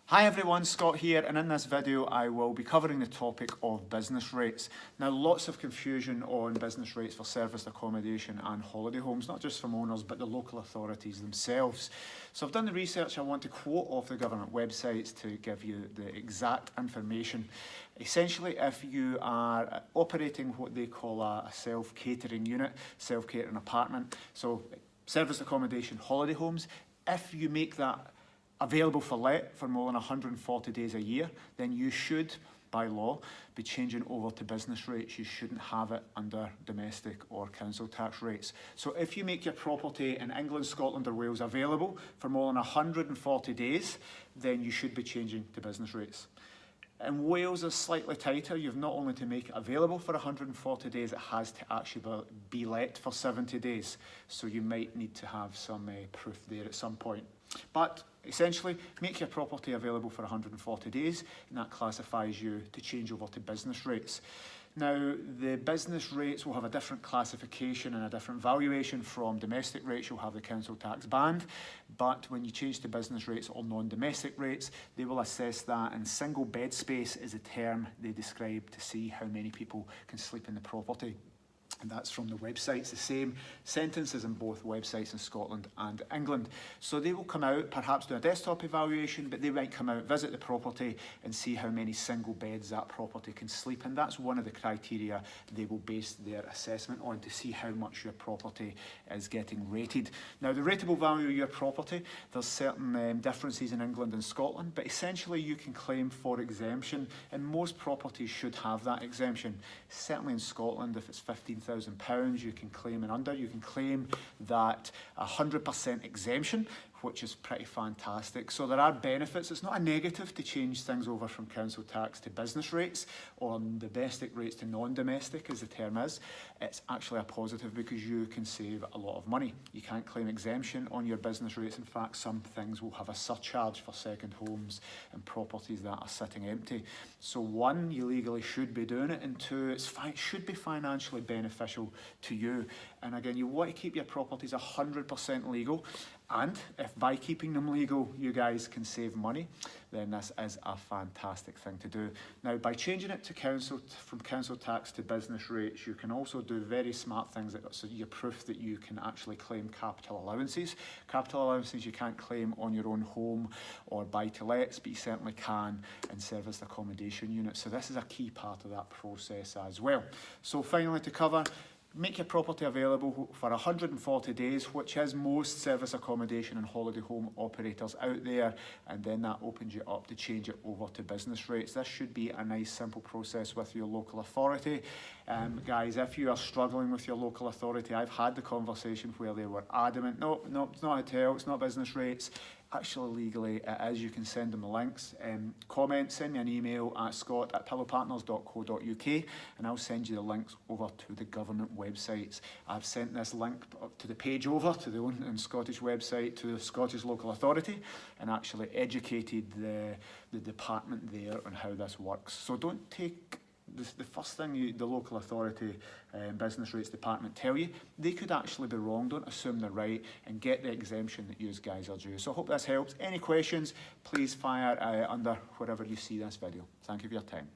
Hi everyone, Scott here, and in this video I will be covering the topic of business rates. Now, lots of confusion on business rates for serviced accommodation and holiday homes, not just from owners but the local authorities themselves. So I've done the research. I want to quote off the government websites to give you the exact information. Essentially, if you are operating what they call a self-catering unit, self-catering apartment, so serviced accommodation, holiday homes, if you make that available for let for more than 140 days a year, then you should, by law, be changing over to business rates. You shouldn't have it under domestic or council tax rates. So if you make your property in England, Scotland or Wales available for more than 140 days, then you should be changing to business rates. In Wales is slightly tighter. You've not only to make it available for 140 days, it has to actually be let for 70 days. So you might need to have some proof there at some point. But essentially, make your property available for 140 days, and that classifies you to change over to business rates. Now, the business rates will have a different classification and a different valuation from domestic rates. You'll have the council tax band, but when you change to business rates or non-domestic rates, they will assess that, and single bed space is a term they describe to see how many people can sleep in the property. And that's from the websites, the same sentences in both websites in Scotland and England. So they will come out, perhaps do a desktop evaluation, but they might come out, visit the property and see how many single beds that property can sleep in. That's one of the criteria they will base their assessment on to see how much your property is getting rated. Now, the rateable value of your property, there's certain differences in England and Scotland, but essentially you can claim for exemption, and most properties should have that exemption. Certainly in Scotland, if it's £15,000 you can claim, and under you can claim that 100% exemption, which is pretty fantastic. So there are benefits. It's not a negative to change things over from council tax to business rates, or domestic rates to non-domestic as the term is. It's actually a positive because you can save a lot of money. You can't claim exemption on your business rates. In fact, some things will have a surcharge for second homes and properties that are sitting empty. So one, you legally should be doing it, and two, it should be financially beneficial to you. And again, you want to keep your properties 100% legal, and if by keeping them legal you guys can save money, then this is a fantastic thing to do. Now, by changing it to from council tax to business rates, you can also do very smart things, so you proof that you can actually claim capital allowances. Capital allowances you can't claim on your own home or buy-to-lets, but you certainly can in serviced accommodation units. So this is a key part of that process as well. So finally, to cover, make your property available for 140 days, which is most service accommodation and holiday home operators out there, and then that opens you up to change it over to business rates. This should be a nice simple process with your local authority. Guys, if you are struggling with your local authority, I've had the conversation where they were adamant, no, it's not hotel, it's not business rates. Actually, legally, it is. You can send them the links. Comment, send me an email at scott@pillowpartners.co.uk, and I'll send you the links over to the government websites. I've sent this link to the page over to the own Scottish website, to the Scottish local authority, and actually educated the department there on how this works. So don't take the first thing the local authority business rates department tell you. They could actually be wrong. Don't assume they're right, and get the exemption that you guys are due. So I hope this helps. Any questions, please fire under wherever you see this video. Thank you for your time.